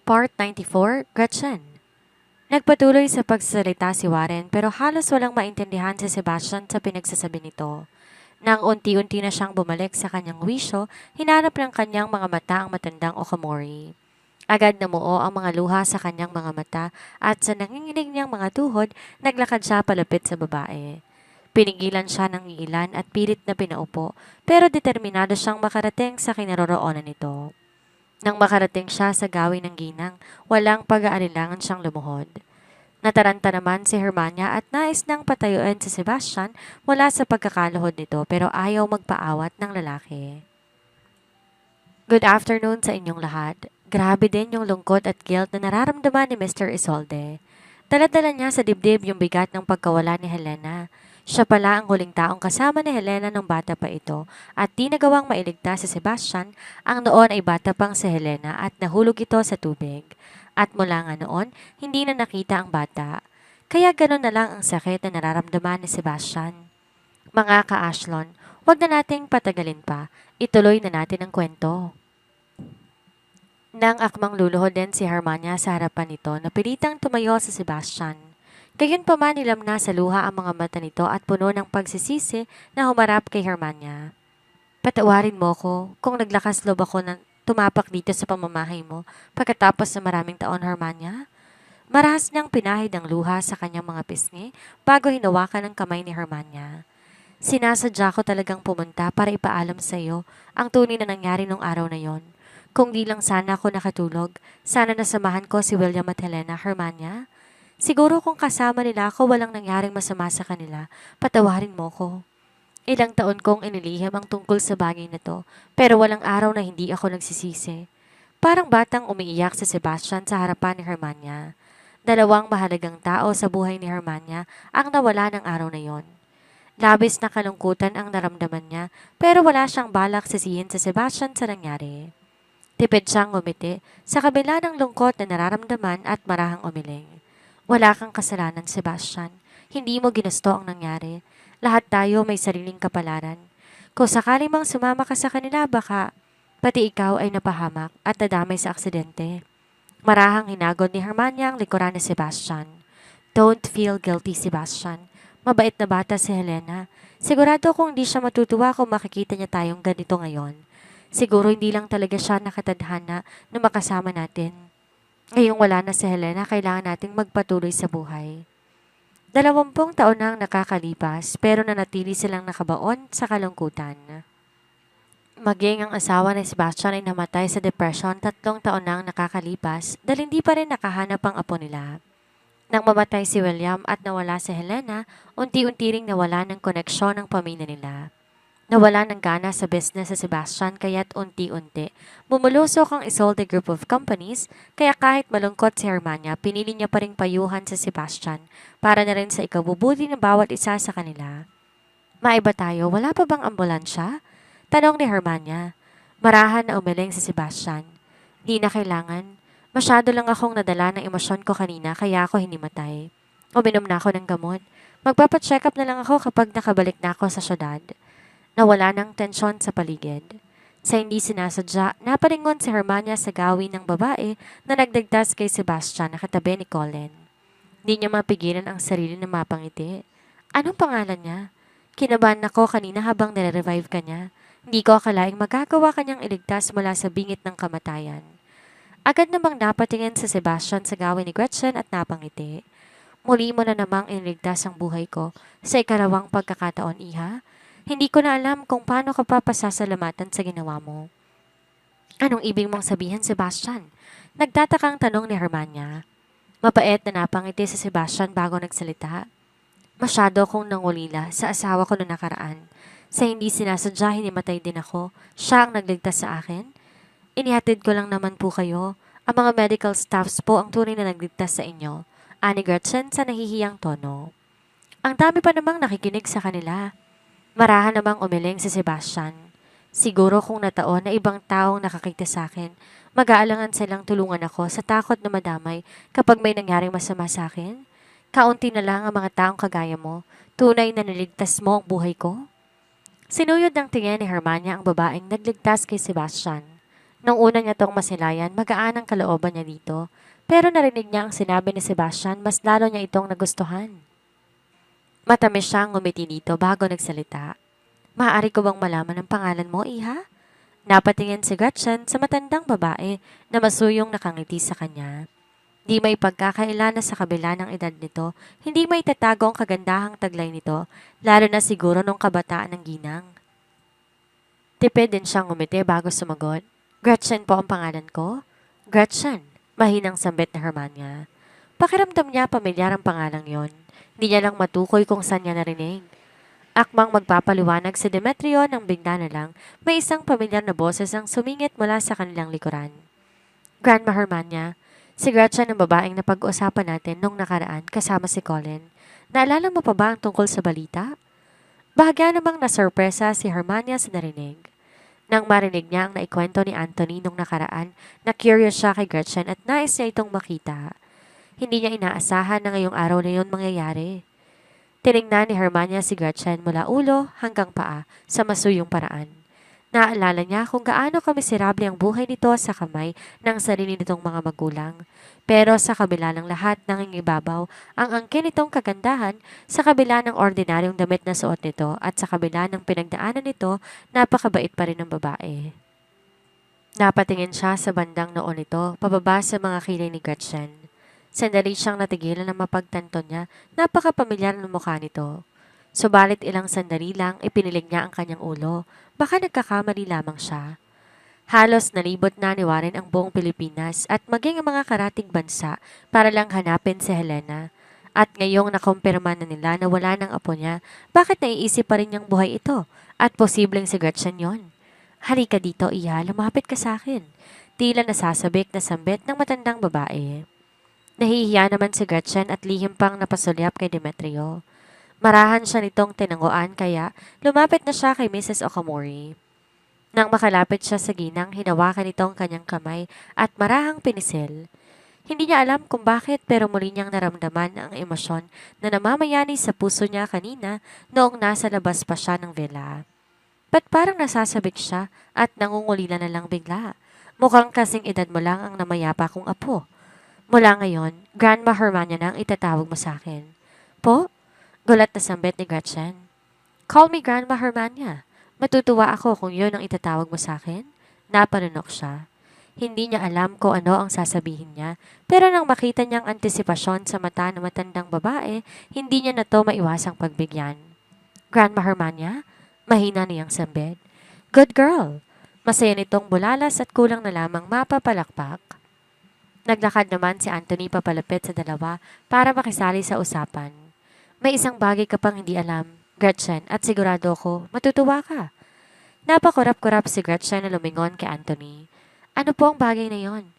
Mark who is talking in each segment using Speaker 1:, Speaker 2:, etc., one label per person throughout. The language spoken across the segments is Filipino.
Speaker 1: Part 94, Gretchen. Nagpatuloy sa pagsasalita si Warren pero halos walang maintindihan si Sebastian sa pinagsasabi nito. Nang unti-unti na siyang bumalik sa kanyang wisyo, hinanap ng kanyang mga mata ang matandang Okamori. Agad namuo ang mga luha sa kanyang mga mata at sa nanginginig niyang mga tuhod, naglakad siya palapit sa babae. Pinigilan siya ng ilan at pilit na pinaupo pero determinado siyang makarating sa kinaroroonan nito. Nang makarating siya sa gawin ng ginang, walang pag-aalilangan siyang lumuhod. Nataranta naman si Hermania at nais nang patayuin si Sebastian mula sa pagkakaluhod nito pero ayaw magpaawat ng lalaki. Good afternoon sa inyong lahat. Grabe din yung lungkot at guilt na nararamdaman ni Mr. Isolde. Dala-dala niya sa dibdib yung bigat ng pagkawala ni Helena. Siya pala ang huling taong kasama ni Helena nung bata pa ito at di nagawang mailigtas si Sebastian. Ang noon ay bata pang si Helena at nahulog ito sa tubig. At mula nga noon, hindi na nakita ang bata. Kaya gano'n na lang ang sakit na nararamdaman ni Sebastian. Mga ka-Ashlon, huwag na nating patagalin pa. Ituloy na natin ang kwento. Nang akmang luluhod din si Hermania sa harapan nito, napilitang tumayo si Sebastian. Gayunpaman nilamna sa luha ang mga mata nito at puno ng pagsisisi na humarap kay Hermania. Patawarin mo ko kung naglakas loob ako na tumapak dito sa pamamahay mo pagkatapos ng maraming taon, Hermania. Marahas niyang pinahid ang luha sa kanyang mga pisngi bago hinawakan ng kamay ni Hermania. Sinasadya ko talagang pumunta para ipaalam sa iyo ang tunay na nangyari nung araw na yon. Kung di lang sana ako nakatulog, sana nasamahan ko si William at Helena, Hermania. Siguro kung kasama nila ako walang nangyaring masama sa kanila, patawarin mo ko. Ilang taon kong inilihim ang tungkol sa bagay na to, pero walang araw na hindi ako nagsisisi. Parang batang umiiyak si Sebastian sa harapan ni Hermania. Dalawang mahalagang tao sa buhay ni Hermania ang nawala ng araw na yon. Labis na kalungkutan ang naramdaman niya pero wala siyang balak sisihin sa Sebastian sa nangyari. Tipid siyang ngumiti sa kabila ng lungkot na nararamdaman at marahang umiling. Wala kang kasalanan, Sebastian. Hindi mo ginusto ang nangyari. Lahat tayo may sariling kapalaran. Kung sakali mang sumama ka sa kanila, baka pati ikaw ay napahamak at nadamay sa aksidente. Marahang hinagod ni Hermania ang likuran ni Sebastian. Don't feel guilty, Sebastian. Mabait na bata si Helena. Sigurado kung hindi siya matutuwa kung makikita niya tayong ganito ngayon. Siguro hindi lang talaga siya nakatadhana na makasama natin. Ngayong wala na si Helena, kailangan nating magpatuloy sa buhay. 20 taon na ang nakakalipas pero nanatili silang nakabaon sa kalungkutan. Maging ang asawa ni Sebastian ay namatay sa depression 3 taon na ang nakakalipas dahil hindi pa rin nakahanap ang apo nila. Nang mamatay si William at nawala si Helena, unti-unti ring nawala ng koneksyon ng pamilya nila. Nawala ng gana sa business si Sebastian kaya't unti-unti. Bumulusok ang Isolde Group of Companies kaya kahit malungkot si Hermania, pinili niya pa ring payuhan sa Sebastian para na rin sa ikabubuti ng bawat isa sa kanila. Maiba tayo, wala pa bang ambulansya? Tanong ni Hermania. Marahan na umiling si Sebastian. Di na kailangan. Masyado lang akong nadala ng emosyon ko kanina kaya ako hinimatay. Uminom na ako ng gamot. Magpapacheck up na lang ako kapag nakabalik na ako sa syudad. Nawala ng tensyon sa paligid. Sa hindi sinasadya, napalingon si Hermania sa gawin ng babae na nagdagdas kay Sebastian na katabi ni Colin. Hindi niya mapigilan ang sarili na mapangiti. Anong pangalan niya? Kinabahan ako kanina habang nare-revive ka niya. Hindi ko akalaing magagawa kanyang iligtas mula sa bingit ng kamatayan. Agad namang napatingin sa Sebastian sa gawin ni Gretchen at napangiti. Muli mo na namang iniligtas ang buhay ko sa ikalawang pagkakataon, Iha. Hindi ko na alam kung paano ka pa pasasalamatan sa ginawa mo. Anong ibig mong sabihin, Sebastian? Nagtatakang tanong ni Hermania. Mapait na napangiti si Sebastian bago nagsalita. Masyado akong nangulila sa asawa ko noong nakaraan. Sa hindi sinasadya, hinimatay din ako. Siya ang nagligtas sa akin. Inihatid ko lang naman po kayo. Ang mga medical staffs po ang tunay na nagligtas sa inyo. Ani Gretchen sa nahihiyang tono. Ang dami pa namang nakikinig sa kanila. Marahan namang umiling si Sebastian. Siguro kung nataon na ibang taong nakakita sa akin, mag-aalangan silang tulungan ako sa takot na madamay kapag may nangyaring masama sa akin. Kaunti na lang ang mga taong kagaya mo, tunay na niligtas mo ang buhay ko. Sinuyod ng tingin ni Hermania ang babaeng nagligtas kay Sebastian. Nung una niya tong masilayan, magaan ang kalooban niya dito. Pero narinig niya ang sinabi ni Sebastian, mas lalo niya itong nagustuhan. Matamis siyang ngumiti dito bago nagsalita. Maaari ko bang malaman ang pangalan mo, Iha? Napatingin si Gretchen sa matandang babae na masuyong nakangiti sa kanya. Di may pagkakaila na sa kabila ng edad nito, hindi may tatago ang kagandahang taglay nito, lalo na siguro nung kabataan ng ginang. Tipid din siyang ngumiti bago sumagot. Gretchen po ang pangalan ko? Gretchen, mahinang sambit na Hermania. Pakiramdam niya pamilyar ang pangalang yon. Hindi niya lang matukoy kung saan niya narinig. Akmang magpapaliwanag si Demetrio nang bigla na lang may isang pamilyar na boses ang sumingit mula sa kanilang likuran. Grandma Hermania, si Gretchen ang babaeng na pag-uusapan natin nung nakaraan kasama si Colin. Naalala mo pa ba ang tungkol sa balita? Bahagya namang nasurpresa si Hermania sa narinig. Nang marinig niya ang naikwento ni Anthony nung nakaraan, na curious siya kay Gretchen at nais niya itong makita. Hindi niya inaasahan na ngayong araw na yun mangyayari. Tiningnan ni Hermania si Gretchen mula ulo hanggang paa sa masuyong paraan. Naalala niya kung gaano kamiserable ang buhay nito sa kamay ng sarili nitong mga magulang. Pero sa kabila ng lahat nangingibabaw ang angkin nitong kagandahan, sa kabila ng ordinaryong damit na suot nito at sa kabila ng pinagdaanan nito, napakabait pa rin ng babae. Napatingin siya sa bandang noon nito, pababa sa mga kilay ni Gretchen. Sandali siyang natigilan na mapagtanto niya, napakapamilyar ng mukha nito. Subalit ilang sandali lang, ipinilig niya ang kanyang ulo. Baka nagkakamali lamang siya. Halos nalibot na ni Warren ang buong Pilipinas at maging ang mga karating bansa para lang hanapin si Helena. At ngayong nakumpirma na nila na wala ng apo niya, bakit naiisip pa rin niyang buhay ito? At posibleng si Gretchen yon. Halika dito, Iha, lumapit ka sa akin. Tila nasasabik na sambit ng matandang babae. Nahihiya naman si Gretchen at lihim pang napasulyap kay Demetrio. Marahan siya nitong tinanguan kaya lumapit na siya kay Mrs. Okamori. Nang makalapit siya sa ginang, hinawakan nitong kanyang kamay at marahang pinisil. Hindi niya alam kung bakit pero muli niyang naramdaman ang emosyon na namamayani sa puso niya kanina noong nasa labas pa siya ng villa. Ba't parang nasasabik siya at nangungulila na lang bigla? Mukhang kasing edad mo lang ang namayapa kong apo. Mula ngayon, Grandma Hermania na ang itatawag mo sa akin. Po? Gulat na sambit ni Gretchen. Call me Grandma Hermania. Matutuwa ako kung yun ang itatawag mo sa akin. Napanunok siya. Hindi niya alam kung ano ang sasabihin niya, pero nang makita niyang antisipasyon sa mata ng matandang babae, hindi niya na to maiwasang pagbigyan. Grandma Hermania? Mahina niyang sambit. Good girl. Masaya nitong bulalas at kulang na lamang mapapalakpak. Naglakad naman si Anthony papalapit sa dalawa para makisali sa usapan. May isang bagay ka pang hindi alam, Gretchen, at sigurado ko, matutuwa ka. Napakurap-kurap si Gretchen na lumingon kay Anthony. Ano po ang bagay na yon?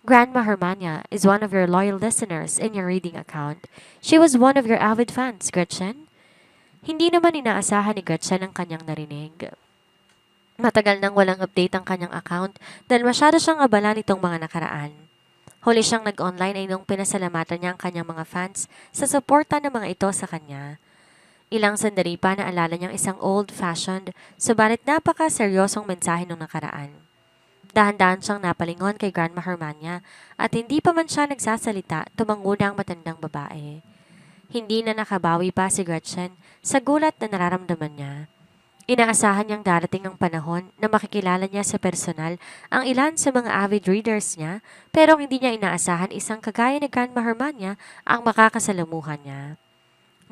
Speaker 1: Grandma Hermania is one of your loyal listeners in your reading account. She was one of your avid fans, Gretchen. Hindi naman inaasahan ni Gretchen ang kanyang narinig. Matagal nang walang update ang kanyang account dahil masyado siyang abala nitong mga nakaraan. Huli siyang nag-online ay nung pinasalamatan niya ang kanyang mga fans sa suporta ng mga ito sa kanya. Ilang sandali pa naalala niyang isang old-fashioned, subalit napaka-seryosong mensahe nung nakaraan. Dahan-dahan siyang napalingon kay Grandma Hermania at hindi pa man siya nagsasalita, tumango na ang matandang babae. Hindi na nakabawi pa si Gretchen sa gulat na nararamdaman niya. Inaasahan niyang darating ang panahon na makikilala niya sa personal ang ilan sa mga avid readers niya pero hindi niya inaasahan isang kagaya ni Grandma Hermania ang makakasalamuhan niya.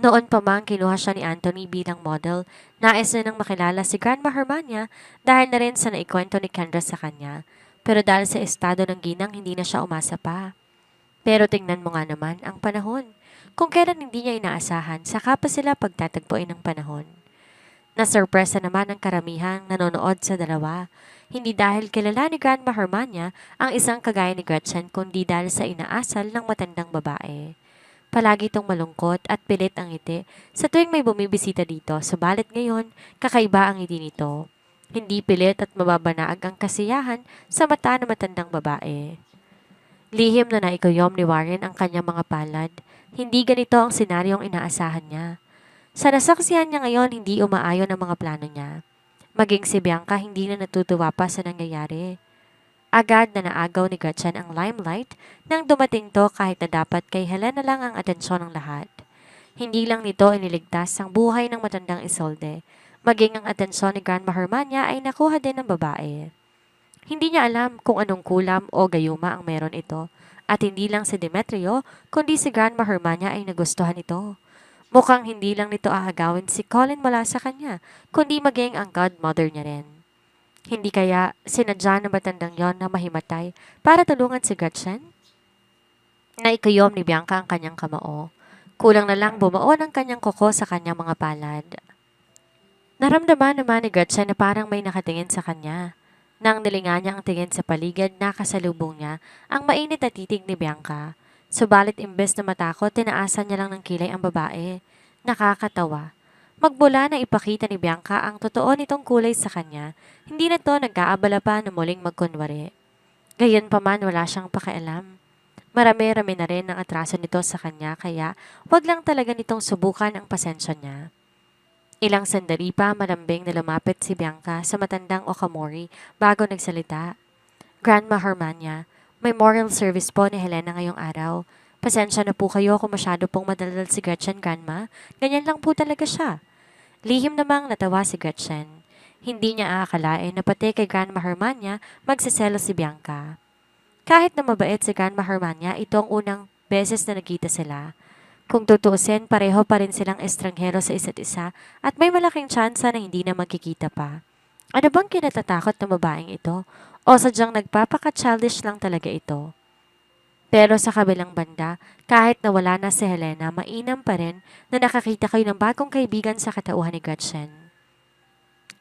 Speaker 1: Noon pa mang kinuha siya ni Anthony bilang model, nais na nang makilala si Grandma Hermania dahil na rin sa naikwento ni Kendra sa kanya. Pero dahil sa estado ng ginang hindi na siya umasa pa. Pero tingnan mo nga naman ang panahon. Kung kailan hindi niya inaasahan, saka pa sila pagtatagpuin ng panahon. Nasurpresa naman ang karamihang nanonood sa dalawa. Hindi dahil kilala ni Grandma Hermania ang isang kagaya ni Gretchen kundi dahil sa inaasal ng matandang babae. Palagi itong malungkot at pilit ang ngiti sa tuwing may bumibisita dito, subalit ngayon kakaiba ang ngiti nito. Hindi pilit at mababanaag ang kasiyahan sa mata ng matandang babae. Lihim na naikuyom ni Warren ang kanyang mga palad. Hindi ganito ang senaryong inaasahan niya. Sa nasaksihan niya ngayon, hindi umaayon ang mga plano niya. Maging si Bianca hindi na natutuwa pa sa nangyayari. Agad na naagaw ni Gretchen ang limelight nang dumating to kahit na dapat kay Helena lang ang atensyon ng lahat. Hindi lang nito iniligtas ang buhay ng matandang Isolde, maging ang atensyon ni Grandma Hermania ay nakuha din ng babae. Hindi niya alam kung anong kulam o gayuma ang meron ito, at hindi lang si Demetrio kundi si Grandma Hermania ay nagustuhan ito. Mukhang hindi lang nito aagawin si Colin mula sa kanya, kundi maging ang godmother niya rin. Hindi kaya sinadya ng matandang yon na mahimatay para tulungan si Gretchen? Naikayom ni Bianca ang kanyang kamao. Kulang na lang bumao ng kanyang kuko sa kanyang mga palad. Naramdaman naman ni Gretchen na parang may nakatingin sa kanya. Nang nilinga niya ang tingin sa paligid na kasalubong niya, ang mainit na titig ni Bianca. Subalit imbes na matakot, tinaasan niya lang ng kilay ang babae. Nakakatawa. Magbula na ipakita ni Bianca ang totoo nitong kulay sa kanya, hindi na to nag-aabala pa na muling magkunwari. Gayunpaman wala siyang pakialam. Marami-rami na rin ang atraso nito sa kanya kaya wag lang talaga nitong subukan ang pasensya niya. Ilang sandali pa malambing na lumapit si Bianca sa matandang Okamori bago nagsalita. Grandma Hermania, memorial service po ni Helena ngayong araw. Pasensya na po kayo kung masyado pong madaldal si Gretchen, Grandma. Ganyan lang po talaga siya. Lihim namang natawa si Gretchen. Hindi niya aakalain na pati kay Grandma Hermania magsaselo si Bianca. Kahit na mabait si Grandma Hermania, ito ang unang beses na nagkita sila. Kung tutuusin, pareho pa rin silang estranghero sa isa't isa at may malaking tsansa na hindi na magkikita pa. Ano bang kinatatakot ng babaeng ito? O sadyang nagpapaka-childish lang talaga ito? Pero sa kabilang banda, kahit na wala na si Helena, mainam pa rin na nakakita kayo ng bagong kaibigan sa katauhan ni Gretchen.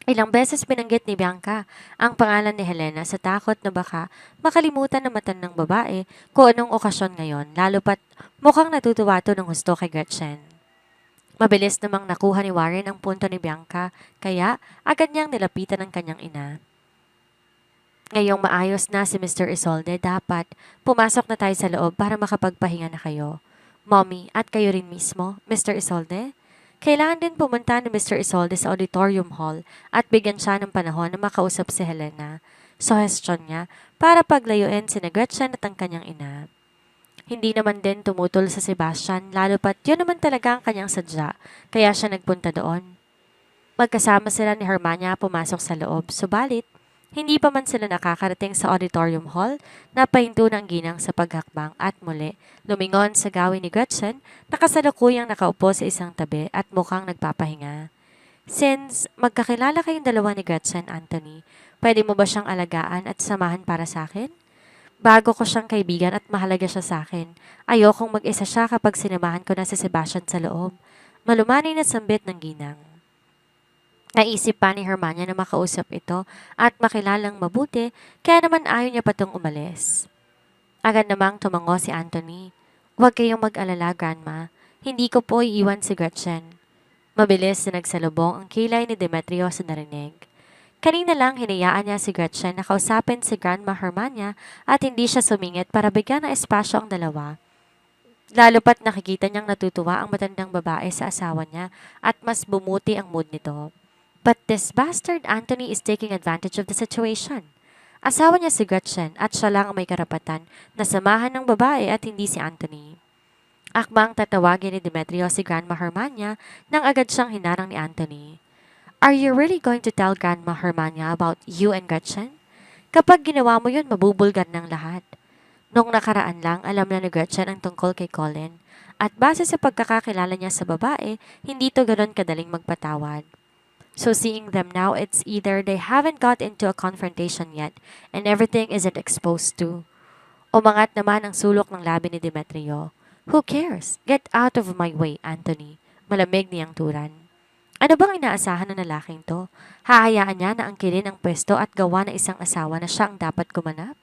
Speaker 1: Ilang beses binanggit ni Bianca ang pangalan ni Helena sa takot na baka makalimutan ng matandang babae kung anong okasyon ngayon, lalo pat mukhang natutuwa to ng husto kay Gretchen. Mabilis namang nakuha ni Warren ang punto ni Bianca, kaya agad niyang nilapitan ang kanyang ina. Ngayong maayos na si Mr. Isolde, dapat pumasok na tayo sa loob para makapagpahinga na kayo. Mommy, at kayo rin mismo, Mr. Isolde? Kailangan din pumunta ni Mr. Isolde sa auditorium hall at bigyan siya ng panahon na makausap si Helena. Suhestyon niya para paglayuin si Gretchen at ang kanyang ina. Hindi naman din tumutol sa Sebastian, lalo pat yun naman talaga ang kanyang sadya, kaya siya nagpunta doon. Magkasama sila ni Hermania pumasok sa loob, subalit hindi pa man sila nakakarating sa auditorium hall, napahinto ng ginang sa paghakbang at muli lumingon sa gawin ni Gretchen na kasalukuyang nakaupo sa isang tabi at mukhang nagpapahinga. Since magkakilala kayong dalawa ni Gretchen, Anthony, pwede mo ba siyang alagaan at samahan para sa akin? Bago ko siyang kaibigan at mahalaga siya sa akin, ayokong mag-isa siya kapag sinamahan ko na si Sebastian sa loob. Malumanay na sambit ng ginang. Naisip pa ni Hermania na makausap ito at makilalang mabuti, kaya naman ayaw niya patong umalis. Agad namang tumango si Anthony. Huwag kayong mag-alala, Grandma. Hindi ko po iiwan si Gretchen. Mabilis na nagsalubong ang kilay ni Demetrio sa narinig. Kanina lang hinayaan niya si Gretchen na kausapin si Grandma Hermania at hindi siya sumingit para bigyan ng espasyo ang dalawa. Lalo pat nakikita niyang natutuwa ang matandang babae sa asawa niya at mas bumuti ang mood nito. But this bastard Anthony is taking advantage of the situation. Asawa niya si Gretchen at siya lang ang may karapatan na samahan ng babae at hindi si Anthony. Akmang tatawagin ni Demetrio si Grandma Hermania nang agad siyang hinarang ni Anthony. Are you really going to tell Grandma Hermania about you and Gretchen? Kapag ginawa mo yun, mabubulgar ng lahat. Noong nakaraan lang, alam na ni Gretchen ang tungkol kay Colin. At base sa pagkakakilala niya sa babae, hindi to ganoon kadaling magpatawad. So seeing them now, it's either they haven't got into a confrontation yet and everything isn't exposed to. Umangat naman ang sulok ng labi ni Demetrio. Who cares? Get out of my way, Anthony. Malamig niyang turan. Ano bang inaasahan ng lalaking to? Hahayaan niya na angkilin ang pwesto at gawa ng isang asawa na siya ang dapat gumanap?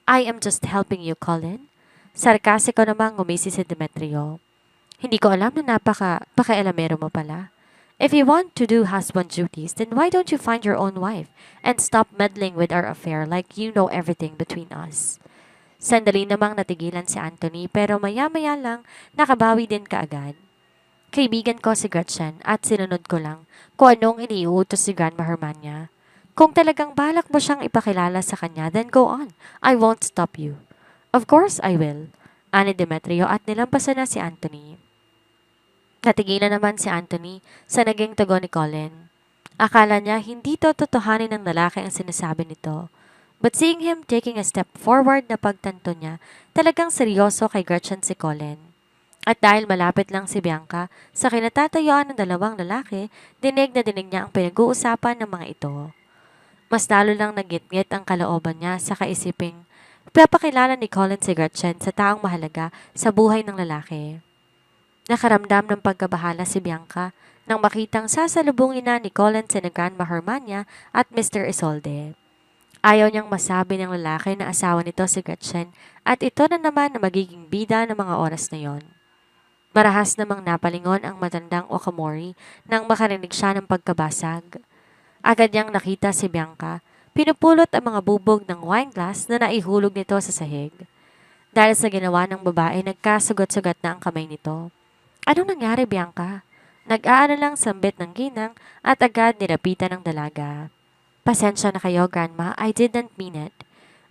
Speaker 1: I am just helping you, Colin. Sarkasiko namang ngumisi si Demetrio. Hindi ko alam na napaka-pakailamero mo pala. If you want to do husband duties, then why don't you find your own wife and stop meddling with our affair like you know everything between us? Sandali namang natigilan si Anthony pero maya-maya lang nakabawi din kaagad. Kaibigan ko si Gretchen at sinunod ko lang kung anong iniuutos si Grandma Hermania. Kung talagang balak mo siyang ipakilala sa kanya, then go on. I won't stop you. Of course I will. Ani Demetrio at nilampasan na si Anthony. Natigilan naman si Anthony sa naging tugon ni Colin. Akala niya hindi to totohanin ng lalaki ang sinasabi nito. But seeing him taking a step forward na pagtanto niya, talagang seryoso kay Gretchen si Colin. At dahil malapit lang si Bianca sa kinatatayuan ng dalawang lalaki, dinig na dinig niya ang pinag-uusapan ng mga ito. Mas lalo lang nagitngit ang kalooban niya sa kaisiping papakilala ni Colin si Gretchen sa taong mahalaga sa buhay ng lalaki. Nakaramdam ng pagkabahala si Bianca nang makitang sasalubungin na ni Colin si Grandma Hermania at Mr. Isolde. Ayaw niyang masabi ng lalaki na asawa nito si Gretchen at ito na naman na magiging bida ng mga oras na yon. Marahas namang napalingon ang matandang Okamori nang makarinig siya ng pagkabasag. Agad niyang nakita si Bianca, pinupulot ang mga bubog ng wine glass na naihulog nito sa sahig. Dahil sa ginawa ng babae, nagkasugat-sugat na ang kamay nito. Anong nangyari, Bianca? Nag-aano lang sambit ng ginang at agad nilapitan ng dalaga. Pasensya na kayo, Grandma. I didn't mean it.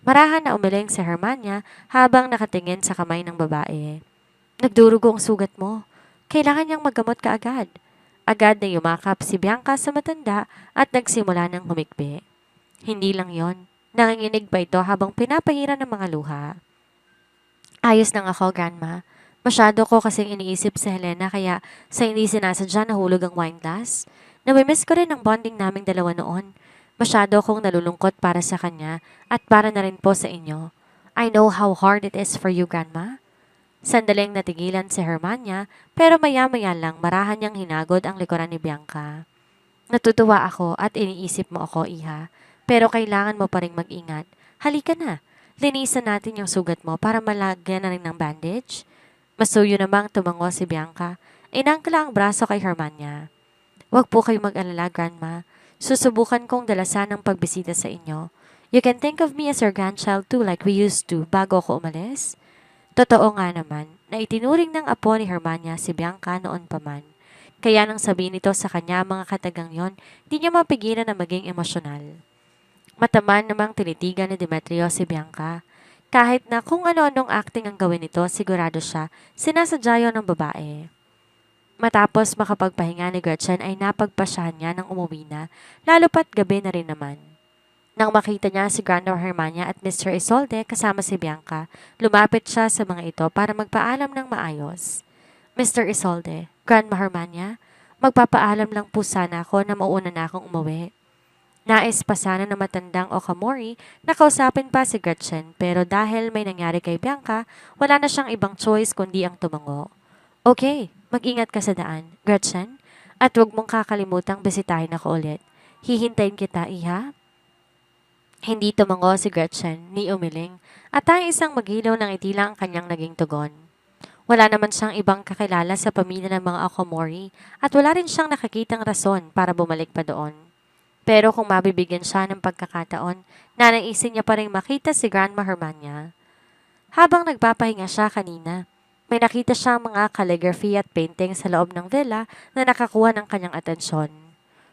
Speaker 1: Marahan na umiling si Hermania habang nakatingin sa kamay ng babae. Nagdurugo ang sugat mo. Kailangan niyang maggamot ka agad. Agad na yumakap si Bianca sa matanda at nagsimula ng humikbi. Hindi lang yon. Nanginginig pa ito habang pinapahira ng mga luha. Ayos lang ako, Grandma. Masyado ko kasing iniisip si Helena kaya sa hindi sinasadya nahulog ang wine glass. Namimiss ko rin ang bonding naming dalawa noon. Masyado akong nalulungkot para sa kanya at para na rin po sa inyo. I know how hard it is for you, Grandma. Sandaling natigilan si Hermania pero maya-maya lang marahan niyang hinagod ang likuran ni Bianca. Natutuwa ako at iniisip mo ako, Iha. Pero kailangan mo pa rin mag-ingat. Halika na. Linisan natin yung sugat mo para malagyan na rin ng bandage. Masuyo namang tumango si Bianca. Inangkla ang braso kay Hermania. Huwag po kayo mag-alala, Grandma. Susubukan kong dalasan ang pagbisita sa inyo. You can think of me as your grandchild too like we used to bago ako umalis. Totoo nga naman na itinuring ng apo ni Hermania si Bianca noon pa man. Kaya nang sabihin nito sa kanya mga katagang yon, di niya mapigilan na maging emosyonal. Mataman namang tinitigan ni Demetrio si Bianca. Kahit na kung ano-anong acting ang gawin nito, sigurado siya, sinasadya yun ng babae. Matapos makapagpahinga ni Gretchen ay napagpasyahan niya ng umuwi na, lalo pat gabi na rin naman. Nang makita niya si Grandma Hermania at Mr. Isolde kasama si Bianca, lumapit siya sa mga ito para magpaalam ng maayos. Mr. Isolde, Grandma Hermania, magpapaalam lang po sana ako na mauna na akong umuwi. Nais pa sana na matandang Okamori na kausapin pa si Gretchen pero dahil may nangyari kay Bianca, wala na siyang ibang choice kundi ang tumango. Okay, mag-ingat ka sa daan, Gretchen, at huwag mong kakalimutang bisitahin ako ulit. Hihintayin kita, Iha. Hindi tumango si Gretchen ni umiling at tanging isang maghilaw ng itila ang kanyang naging tugon. Wala naman siyang ibang kakilala sa pamilya ng mga Okamori at wala rin siyang nakakitang rason para bumalik pa doon. Pero kung mabibigyan siya ng pagkakataon, nanaisin niya pa rin makita si Grandma Hermania. Habang nagpapahinga siya kanina, may nakita siyang mga calligraphy at painting sa loob ng villa na nakakuha ng kanyang atensyon.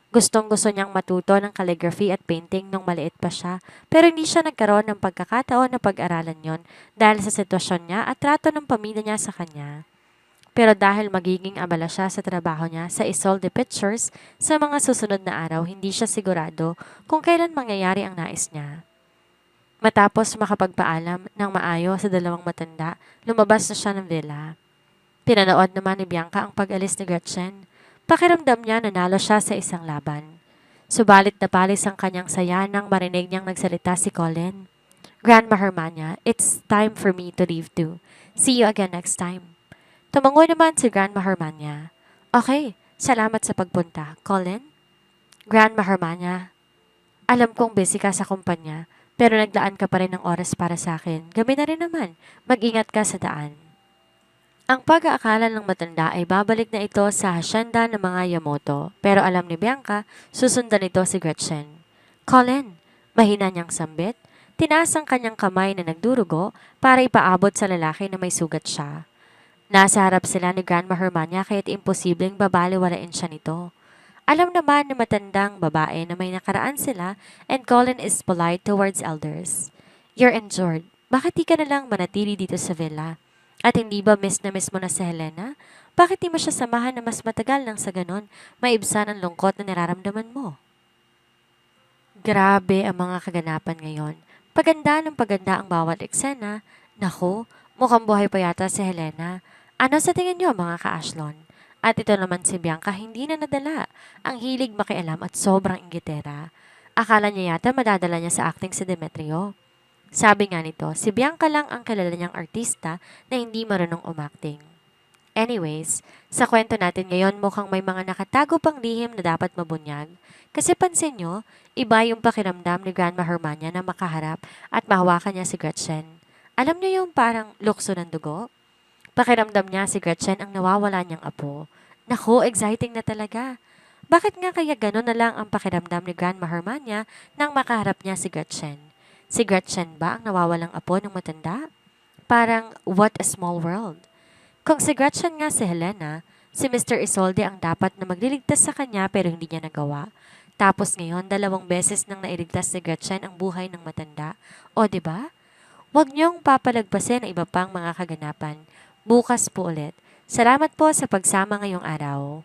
Speaker 1: Gustong-gusto niyang matuto ng calligraphy at painting nung maliit pa siya, pero hindi siya nagkaroon ng pagkakataon na pag-aralan yon dahil sa sitwasyon niya at trato ng pamilya niya sa kanya. Pero dahil magiging abala siya sa trabaho niya sa Isolde Pictures, sa mga susunod na araw hindi siya sigurado kung kailan mangyayari ang nais niya. Matapos makapagpaalam ng maayos sa dalawang matanda, lumabas na siya ng villa. Pinanood naman ni Bianca ang pag-alis ni Gretchen. Pakiramdam niya nanalo siya sa isang laban. Subalit napalis ang kanyang saya nang marinig niyang nagsalita si Colin. Grandma Hermania, it's time for me to leave too. See you again next time. Tumango naman si Grandma Hermania. Okay, salamat sa pagpunta. Colin? Grandma Hermania, alam kong busy ka sa kumpanya, pero naglaan ka pa rin ng oras para sa akin. Gabi na rin naman. Mag-ingat ka sa daan. Ang pag-aakala ng matanda ay babalik na ito sa hasyenda ng mga Yamoto, pero alam ni Bianca, susundan ito si Gretchen. Colin, mahina niyang sambit, tinaas ang kanyang kamay na nagdurugo para ipaabot sa lalaki na may sugat siya. Nasa harap sila ni Grandma Hermania kaya't imposibleng babaliwalain siya nito. Alam naman ng matandang babae na may nakaraan sila and Colin is polite towards elders. You're injured. Bakit di ka na lang manatili dito sa villa? At hindi ba miss na miss mo na si Helena? Bakit di mo siya samahan na mas matagal nang sa ganon maibsan ang lungkot na nararamdaman mo? Grabe ang mga kaganapan ngayon. Paganda ng paganda ang bawat eksena. Naku, mukhang buhay pa yata si Helena. Ano sa tingin niyo mga ka-Ashlon? At ito naman si Bianca hindi na nadala. Ang hilig makialam at sobrang inggitera. Akala niya yata madadala niya sa acting si Demetrio. Sabi nga nito, si Bianca lang ang kilala niyang artista na hindi marunong umacting. Anyways, sa kwento natin ngayon mukhang may mga nakatago pang lihim na dapat mabunyag. Kasi pansin nyo, iba yung pakiramdam ni Grandma Hermania na makaharap at mahawakan niya si Gretchen. Alam niyo yung parang lukso ng dugo? Pakiramdam niya si Gretchen ang nawawala niyang apo. Naku, exciting na talaga. Bakit nga kaya gano'n na lang ang pakiramdam ni Grandma Hermania nang makaharap niya si Gretchen? Si Gretchen ba ang nawawalang apo ng matanda? Parang, what a small world. Kung si Gretchen nga si Helena, si Mr. Isolde ang dapat na magliligtas sa kanya pero hindi niya nagawa. Tapos ngayon, 2 beses nang nailigtas si Gretchen ang buhay ng matanda. O, ba? Diba? Huwag niyong papalagpasin ang iba pang mga kaganapan. Bukas po ulit. Salamat po sa pagsama ngayong araw.